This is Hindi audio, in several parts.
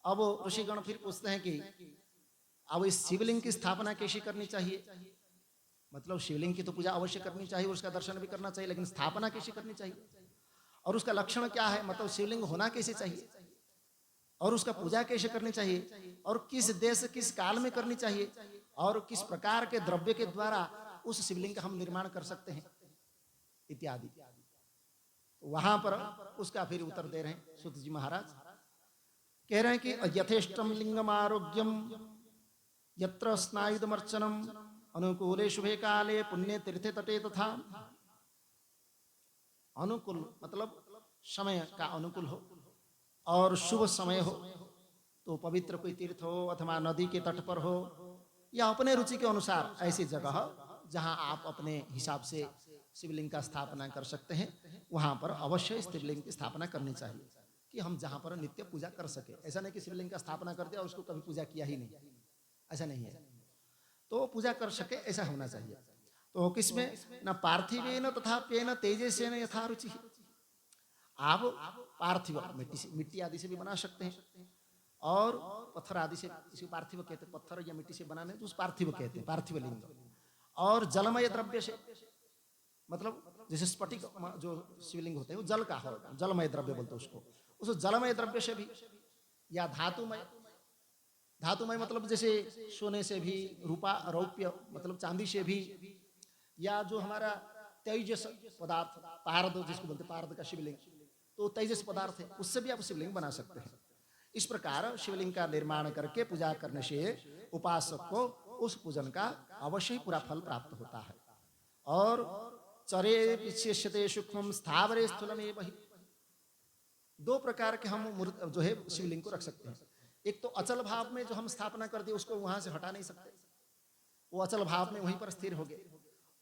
अब ऋषिगण फिर पूछते हैं कि अब इस शिवलिंग की स्थापना कैसी करनी चाहिए। मतलब शिवलिंग की तो पूजा अवश्य करनी चाहिए, उसका दर्शन भी करना चाहिए, लेकिन स्थापना कैसी करनी चाहिए और उसका लक्षण क्या है, मतलब शिवलिंग होना कैसे चाहिए और उसका पूजा कैसे करनी चाहिए और किस देश किस काल में करनी चाहिए और किस प्रकार के द्रव्य के द्वारा उस शिवलिंग का हम निर्माण कर सकते हैं इत्यादि। वहां पर उसका फिर उत्तर दे रहे हैं सूत जी महाराज। कह रहे हैं कि यथेष्टम लिंगम आरोग्यम यत्र स्नायुदमर्चनम अनुकूले शुभे काले पुण्य तीर्थे तटे तथा। अनुकूल मतलब समय का अनुकूल हो और शुभ समय हो, तो पवित्र कोई तीर्थ हो अथवा नदी के तट पर हो या अपने रुचि के अनुसार ऐसी जगह जहां आप अपने हिसाब से शिवलिंग का स्थापना कर सकते हैं, वहां पर अवश्य शिवलिंग की स्थापना करनी चाहिए कि हम जहां पर नित्य पूजा कर सके। ऐसा नहीं कि शिवलिंग का स्थापना कर दिया और उसको कभी पूजा किया ही नहीं, ऐसा नहीं है। तो पूजा कर सके ऐसा होना चाहिए। तो किसमें न पार्थिवेन तथा पेन तेजसेन यथा रुचि। आप पार्थिव मिट्टी से, मिट्टी आदि से भी बना सकते हैं और पत्थर आदि से, इसी पार्थिव कहते हैं, पत्थर या मिट्टी से बनाने तो उस पार्थिव कहते हैं, पार्थिव लिंग। और जलमय द्रव्य से, मतलब जैसे स्फटिक जो शिवलिंग होते हैं वो जल का हो, जलमय द्रव्य बोलते हैं उसको, उस जलमय द्रव्य से भी, या धातुमय, धातुमय मतलब जैसे सोने से भी, रूपा रौप्य मतलब चांदी से भी, या जो हमारा तेजस पदार्थ पारद जिसको बोलते हैं, पारद का शिवलिंग तो तेजस पदार्थ है, उससे भी आप शिवलिंग बना सकते हैं। इस प्रकार शिवलिंग का निर्माण करके पूजा करने से उपासक को उस पूजन का अवश्य ही पूरा फल प्राप्त होता है। और चरे पिछेष्यते सूक्ष्म स्थावरे स्थूलम एव हि। दो प्रकार के हम जो है शिवलिंग को रख सकते हैं। एक तो अचल भाव में जो हम स्थापना कर दिए उसको वहां से हटा नहीं सकते, वो अचल भाव में वहीं पर स्थिर हो गए।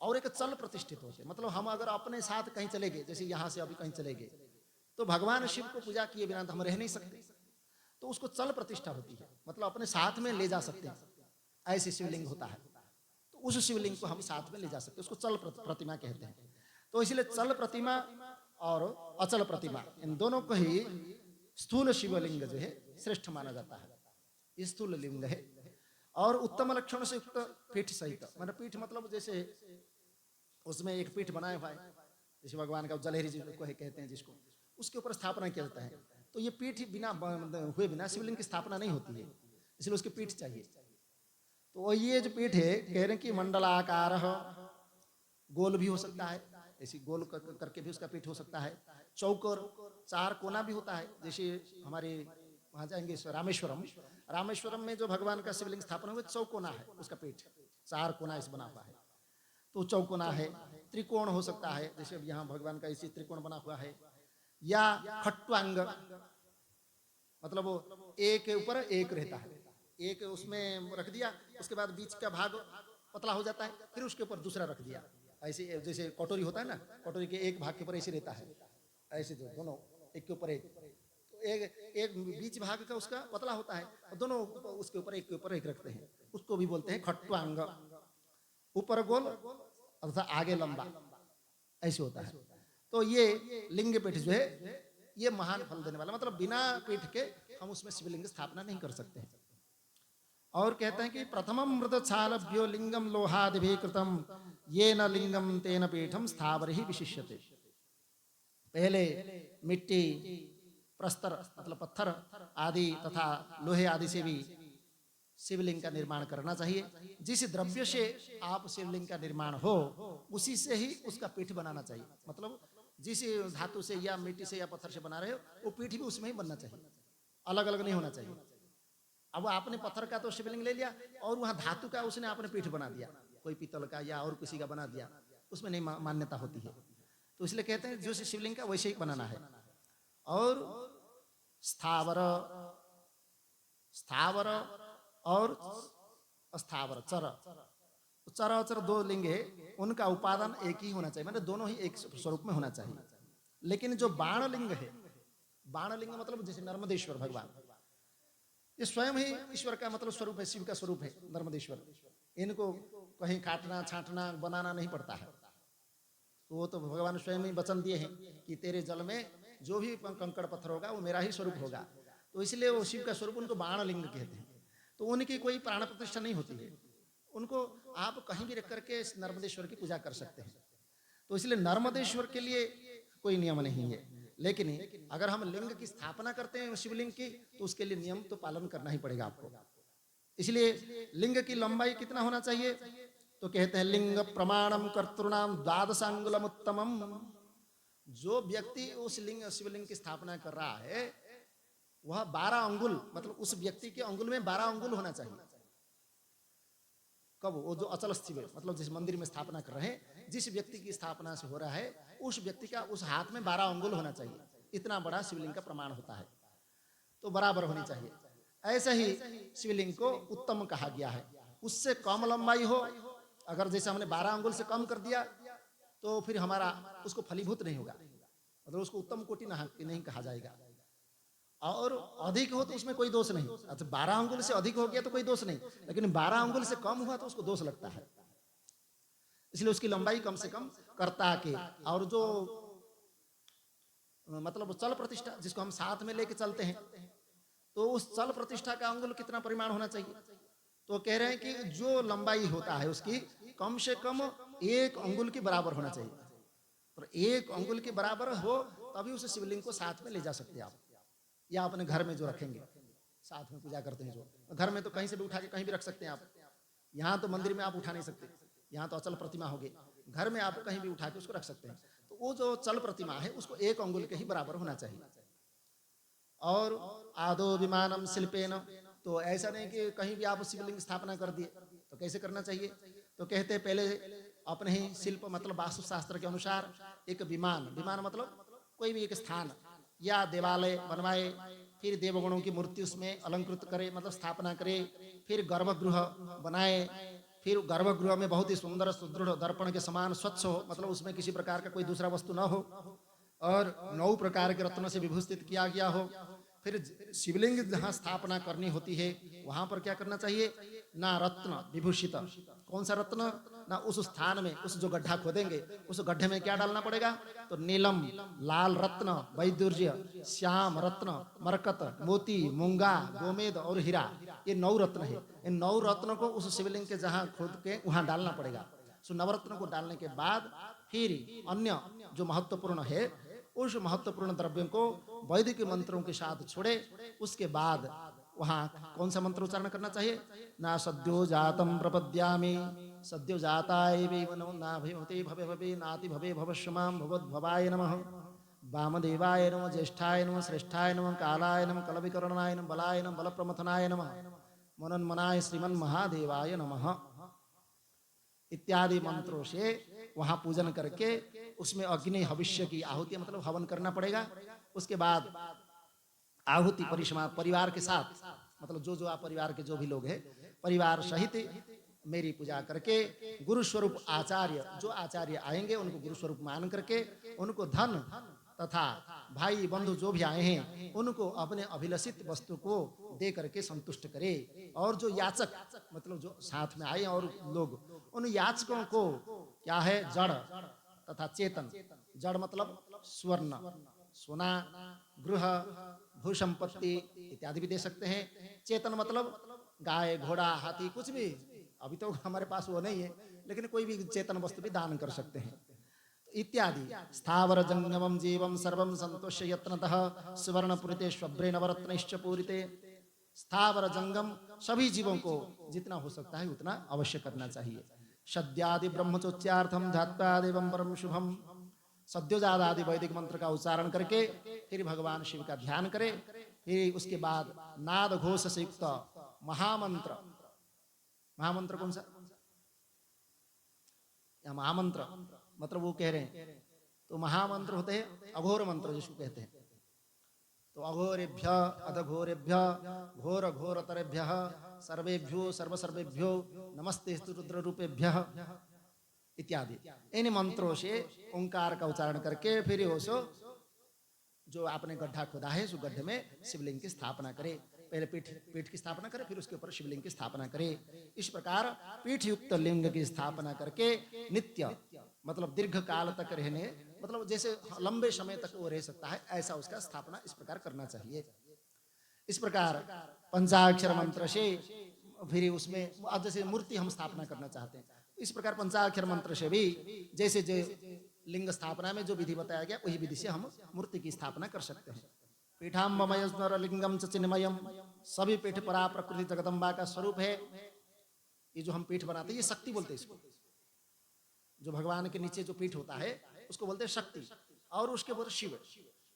और एक चल प्रतिष्ठित होते, मतलब हम अगर अपने साथ कहीं चले गए, जैसे यहाँ से अभी कहीं चले गए, तो भगवान शिव को पूजा किए बिना तो हम रह नहीं सकते, तो उसको चल प्रतिष्ठा होती है, मतलब अपने साथ में ले जा सकते हैं, ऐसे शिवलिंग होता है। तो उस शिवलिंग को हम साथ में ले जा सकते हैं, उसको चल प्रतिमा कहते हैं। तो इसलिए चल प्रतिमा और अचल प्रतिमा इन दोनों को ही स्थूल शिवलिंग जो है श्रेष्ठ माना जाता है, ये स्थूल लिंग है। और उत्तम लक्षण से युक्त पीठ सहित, मतलब पीठ मतलब जैसे उसमें एक पीठ बनाया हुआ है, जैसे भगवान का जलहरी जी को कहते हैं जिसको, उसके ऊपर स्थापना किया जाता है। तो ये पीठ बिना हुए बिना शिवलिंग की स्थापना नहीं होती है, इसलिए उसकी पीठ चाहिए। तो ये जो पीठ है कह रहे हैं कि मंडलाकार, गोल भी हो सकता है, ऐसी गोल करके भी उसका पीठ हो सकता है। चौकोर, चार कोना भी होता है, जैसे हमारे वहां जाएंगे रामेश्वरम, रामेश्वरम में जो भगवान का शिवलिंग स्थापना हुआ चौकोना है, उसका पीठ चार कोना इस बना हुआ है, तो चौकोना है। त्रिकोण हो सकता है, जैसे अब यहाँ भगवान का इसी त्रिकोण बना हुआ है। या खट्वांग, मतलब वो एक के ऊपर एक रहता है, एक उसमें रख दिया, उसके बाद बीच का भाग पतला हो जाता है, फिर उसके ऊपर दूसरा रख दिया, ऐसे जैसे कटोरी होता है ना, कटोरी के एक भाग के ऊपर ऐसे रहता है, ऐसे जो दोनों एक के ऊपर एक, तो एक बीच भाग का उसका पतला होता है और दोनों उसके ऊपर एक रखते हैं, उसको भी बोलते हैं खट्वांग। ऊपर गोल अर्थात आगे लंबा, ऐसे होता है। तो ये लिंग पीठ जो है ये महान फल देने वाला, मतलब बिना पीठ के हम उसमें शिवलिंग स्थापना नहीं कर सकते हैं। और कहते हैं कि प्रथमम मृत छालभ्यो लिंगम लोहादिभिः कृतम ये न लिंगम तेन पीठम स्थावर ही विशिष्यते। पहले मिट्टी, प्रस्तर मतलब पत्थर आदि तथा लोहे आदि से भी शिवलिंग का निर्माण करना चाहिए। जिस द्रव्य से आप शिवलिंग का निर्माण हो उसी से ही उसका पीठ बनाना चाहिए, मतलब जिस धातु से या मिट्टी से या पत्थर से बना रहे हो वो पीठ भी उसमें ही बनना चाहिए, अलग अलग नहीं होना चाहिए। अब आपने पत्थर का तो शिवलिंग ले लिया और वहां धातु का उसने आपने पीठ बना दिया, कोई पीतल का या और किसी का बना दिया, उसमें नहीं मान्यता होती है। तो इसलिए कहते हैं जो शिवलिंग का वैसे ही बनाना है। और स्थावर, स्थावर और अस्थावर, चर, चर अचर दो लिंग है, उनका उपादान एक ही होना चाहिए, मतलब दोनों ही एक स्वरूप में होना चाहिए। लेकिन जो बाण लिंग है, बाण लिंग मतलब जैसे नर्मदेश्वर भगवान, ये स्वयं ही ईश्वर का मतलब स्वरूप है, शिव का स्वरूप है नर्मदेश्वर, इनको कहीं काटना छांटना बनाना नहीं पड़ता है। तो वो तो भगवान स्वयं ही वचन दिए हैं कि तेरे जल में जो भी कंकड़ पत्थर होगा वो मेरा ही स्वरूप होगा। तो इसलिए वो शिव का स्वरूप उनको बाण लिंग कहते हैं। तो उनकी कोई प्राण प्रतिष्ठा नहीं होती है, उनको आप कहीं भी रख करके नर्मदेश्वर की पूजा कर सकते हैं। तो इसलिए नर्मदेश्वर के लिए कोई नियम नहीं है, लेकिन अगर हम लिंग की स्थापना करते हैं शिवलिंग की, तो उसके लिए नियम तो पालन करना ही पड़ेगा आपको। इसलिए लिंग की लंबाई कितना होना चाहिए, तो कहते हैं लिंग प्रमाणम कर्तृणाम द्वादशांगुलम उत्तमम। जो व्यक्ति उस लिंग शिवलिंग की स्थापना कर रहा है वह 12 अंगुल, मतलब उस व्यक्ति के अंगुल में 12 अंगुल होना चाहिए। कब? वो जो अचल शिव, मतलब जिस मंदिर में स्थापना कर रहे हैं, जिस व्यक्ति की स्थापना से हो रहा है उस व्यक्ति का उस हाथ में 12 अंगुल होना चाहिए। इतना बड़ा शिवलिंग का प्रमाण होता है, तो बराबर होनी चाहिए। ऐसे ही शिवलिंग को उत्तम कहा गया है। उससे कम लंबाई हो, अगर जैसे हमने 12 अंगुल से कम कर दिया तो फिर हमारा उसको फलीभूत नहीं होगा, मतलब उसको उत्तम कोटि नहीं कहा जाएगा। और अधिक हो तो उसमें कोई दोष नहीं। अच्छा 12 अंगुल से अधिक हो गया तो कोई दोष नहीं, लेकिन 12 अंगुल से कम हुआ तो उसको दोष लगता है। इसलिए उसकी लंबाई कम से कम करता के, और जो मतलब चल प्रतिष्ठा जिसको हम साथ में लेके चलते हैं, तो उस चल प्रतिष्ठा का अंगुल कितना परिमाण होना चाहिए, तो कह रहे हैं कि जो लंबाई होता है उसकी कम से कम 1 अंगुल के बराबर होना चाहिए। और 1 अंगुल के बराबर हो तभी उस शिवलिंग को साथ में ले जा सकते हैं आप, या अपने घर में जो रखेंगे, साथ में पूजा करते हैं जो घर में, तो कहीं से भी उठा के कहीं भी रख सकते हैं आप। यहाँ तो मंदिर में आप उठा नहीं सकते, यहाँ तो अचल प्रतिमा होगी। घर में आप कहीं भी उठा के उसको रख सकते हैं। तो वो जो चल प्रतिमा है उसको 1 अंगुल के ही बराबर होना चाहिए। और आदो विमानम शिल्पेन, तो ऐसा नहीं कि कहीं भी आप शिवलिंग स्थापना कर दिए, तो कैसे करना चाहिए, तो कहते हैं पहले अपने ही शिल्प मतलब वास्तुशास्त्र के अनुसार एक विमान, विमान मतलब कोई भी एक स्थान या देवालय बनवाए, फिर देवगणों की मूर्ति उसमें अलंकृत करे, मतलब स्थापना करे, फिर गर्भगृह बनाए, फिर गर्भगृह में बहुत ही सुंदर सुदृढ़ दर्पण के समान स्वच्छ हो, मतलब उसमें किसी प्रकार का कोई दूसरा वस्तु न हो, और 9 प्रकार के रत्नों से विभूषित किया गया हो। फिर शिवलिंग जहाँ स्थापना करनी होती है वहां पर क्या करना चाहिए, ना रत्न विभूषित, कौन सा रत्न, ना उस स्थान में उस जो गड्ढा खोदेंगे उस गड्ढे में क्या डालना पड़ेगा, तो नीलम, लाल रत्न, वैदुर्य, श्याम रत्न, मरकत, मोती, मूंगा, गोमेद और हीरा, ये 9 रत्न है। इन 9 रत्नों को उस शिवलिंग के जहाँ खोद के वहां डालना पड़ेगा। सो नवरत्न को डालने के बाद फिर अन्य जो महत्वपूर्ण है उस महत्वपूर्ण द्रव्यों को वैदिक मंत्रों के साथ छोड़े, उसके बाद वहां कौन सा मंत्र उच्चारण करना चाहिए, ना सद्यो जातम प्रपद्यामि, सद्यो जाताय वैवनो ना भवते भवे भवे नाति भवे भवश्यमां भवद्भवाय नमः, वामदेवाय नमः, ज्येष्ठाय नमः, श्रेष्ठाय नमः, कालाय नमः, कलविकरणाय नमः, बलाय नमः, बलप्रमथनाय नमः, मनन्मनाय श्रीमन्महादेवाय नमः इत्यादि मंत्रों से वहां पूजन करके उसमें अग्नि हविष्य की आहुति मतलब हवन करना पड़ेगा। उसके बाद आहुति परिसमाप्त परिवार के साथ, मतलब जो आप परिवार के जो भी लोग हैं परिवार सहित मेरी पूजा करके गुरु स्वरूप आचार्य, जो आचार्य आएंगे उनको गुरु स्वरूप मान करके उनको धन तथा भाई बंधु जो भी आए हैं उनको अपने अभिलषित वस्तु को दे करके संतुष्ट करे। और जो याचक मतलब जो साथ में आए और लोग, उन याचकों को क्या है, जड़ तथा चेतन, जड़ मतलब स्वर्ण, सोना, गृह, भू संपत्ति इत्यादि भी दे सकते हैं। चेतन मतलब गाय, घोड़ा, हाथी, कुछ भी, अभी तो हमारे पास वो नहीं है, लेकिन कोई भी चेतन वस्तु भी दान कर सकते हैं इत्यादि। स्थावर जंगमम जीवम सर्वम संतोष्य यत्नतः सुवर्णपुरिते श्वभ्रे नवरत्नश्च पूरिते। स्थावर जंगम सभी जीवों को जितना हो सकता है उतना अवश्य करना चाहिए। सद्यादि ब्रह्मचोच्यार्थम ध्यात्वादेवं परम शुभम, सद्योजात आदि वैदिक मंत्र का उच्चारण करके फिर भगवान शिव का ध्यान करें। फिर उसके बाद नाद घोष से युक्त महामंत्र, महामंत्र कौन सा, महामंत्र मतलब वो कह रहे हैं तो महामंत्र होते हैं अघोर मंत्र जिसको कहते हैं। तो अघोरेभ्य अधघोरेभ्य घोर घोरतरेभ्य सर्वेभ्यो सर्व सर्वेभ्यो नमस्ते रुद्र रूपेभ्य इत्यादि। इन मंत्रों से ओंकार का उच्चारण करके फिर उसो जो आपने गड्ढा खोदा है उस गड्ढे में शिवलिंग की स्थापना करे। पहले पीठ की स्थापना करे, फिर उसके ऊपर शिवलिंग की स्थापना करे। इस प्रकार पीठ युक्त लिंग की स्थापना करके नित्य मतलब दीर्घ काल तक रहने, मतलब जैसे लंबे समय तक वो रह सकता है, ऐसा उसका स्थापना इस प्रकार करना चाहिए। इस प्रकार पंचाक्षर मंत्र से फिर उसमें अब जैसे मूर्ति हम स्थापना करना चाहते हैं, इस प्रकार पंचाक्षर मंत्र से भी जैसे जो लिंग स्थापना में जो विधि बताया गया वही विधि से हम मूर्ति की स्थापना कर सकते हैं। पीठाम्बमय लिंगम च चिन्मयम, सभी पीठ परा प्रकृति जगदम्बा का स्वरूप है। ये जो हम पीठ बनाते हैं ये शक्ति बोलते हैं इसको, जो भगवान के नीचे जो पीठ होता है उसको बोलते हैं शक्ति, और उसके बोलते शिव।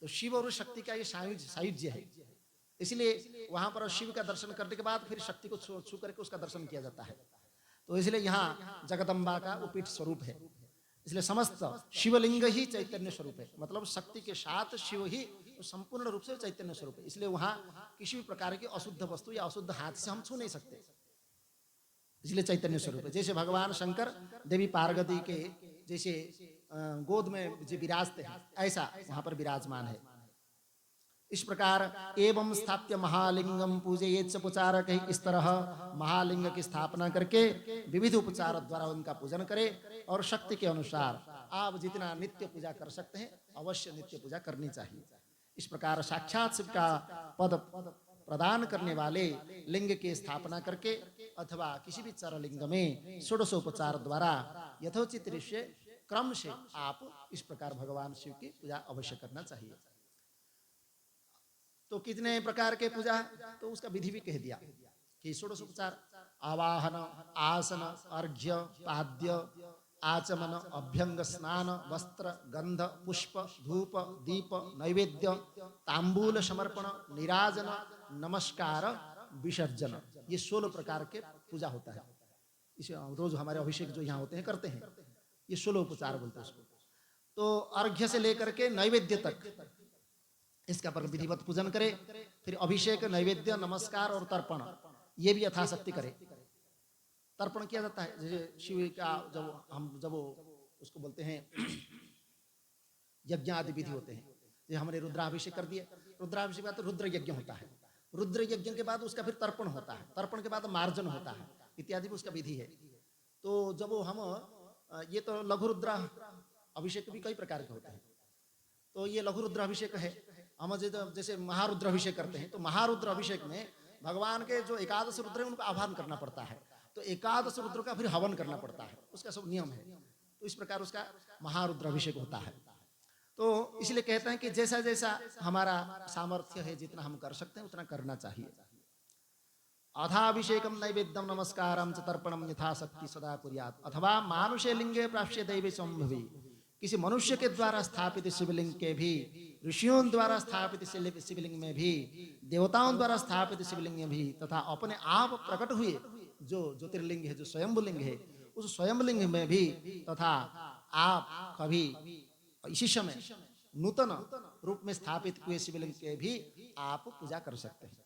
तो शिव और शक्ति का ये सायुज्य है, इसलिए वहां पर शिव का दर्शन करने के बाद फिर शक्ति को छू करके उसका दर्शन किया जाता है। तो इसलिए यहाँ जगदम्बा का वो पीठ स्वरूप है, इसलिए समस्त शिवलिंग ही चैतन्य स्वरूप है, मतलब शक्ति के साथ शिव ही संपूर्ण रूप से चैतन्य स्वरूप है। इसलिए वहां किसी भी प्रकार की अशुद्ध वस्तु या अशुद्ध हाथ से हम छू नहीं सकते, इसलिए चैतन्य स्वरूप है। जैसे भगवान शंकर देवी पार्वती के जैसे गोद में जो विराजते हैं ऐसा वहां पर विराजमान है। इस प्रकार एवं स्थाप्य महालिंगम पूजयेत् उपचारक, इस तरह महालिंग की स्थापना करके विविध उपचार द्वारा उनका पूजन करे, और शक्ति के अनुसार आप जितना नित्य पूजा कर सकते हैं अवश्य नित्य पूजा करनी चाहिए। इस प्रकार साक्षात शिव का पद प्रदान करने वाले लिंग की स्थापना करके अथवा किसी भी चर लिंग में षोडशोपचार द्वारा यथोचित ऋषि क्रम से आप इस प्रकार भगवान शिव की पूजा अवश्य करना चाहिए। तो कितने प्रकार के पूजा, तो उसका विधि भी कह दिया कि षोडशोपचार आवाहन, आसन, अर्घ्य, पाद्य, आचमन, अभ्यंग, स्नान, वस्त्र, गंध, पुष्प, धूप, दीप, नैवेद्य, तांबूल समर्पण, निराजन, नमस्कार, विसर्जन, ये 16 प्रकार के पूजा होता है। इसे रोज हमारे अभिषेक जो यहाँ होते हैं करते हैं, ये 16 उपचार बोलते हैं उसको। तो अर्घ्य से लेकर के नैवेद्य तक इसका पर विधिवत पूजन करे, फिर अभिषेक, नैवेद्य, नमस्कार और तर्पण ये भी यथाशक्ति करे। तर्पण किया जाता है जैसे शिव का जब उसको बोलते हैं यज्ञ आदि विधि होते हैं, जैसे हमने रुद्राभिषेक कर दिए, रुद्राभिषेक के बाद रुद्र यज्ञ होता है, रुद्र यज्ञ के बाद उसका फिर तर्पण होता है, तर्पण के बाद मार्जन होता है, इत्यादि उसका विधि है। तो जब हम ये तो लघु रुद्र अभिषेक भी कई प्रकार के होते हैं, तो ये लघु रुद्र अभिषेक है। हम जैसे महारुद्र अभिषेक करते हैं, तो महारुद्र अभिषेक में भगवान के जो एकादश रुद्र है उनको आह्वान करना पड़ता है, तो एकादश रुद्र का फिर हवन करना पड़ता है, उसका सब नियम है। तो इस प्रकार उसका महारुद्र अभिषेक होता है। तो इसलिए कहते हैं कि जैसा जैसा हमारा सामर्थ्य है, जितना हम कर सकते हैं उतना करना चाहिए। अथाभिषेकम नैवेद्यम नमस्कारम च तर्पणम यथाशक्ति सदा कुर्यात्, अथवा मानुषे लिंगे प्राप्य दैवे संभवी, किसी मनुष्य के द्वारा स्थापित शिवलिंग के भी, ऋषियों द्वारा स्थापित शिवलिंग में भी, देवताओं द्वारा स्थापित शिवलिंग में भी, तथा अपने आप प्रकट हुए जो ज्योतिर्लिंग है, जो स्वयंभुलिंग है, उस स्वयंलिंग में भी, तथा आप कभी इसी समय नूतन रूप में स्थापित हुए शिवलिंग के भी आप पूजा कर सकते हैं।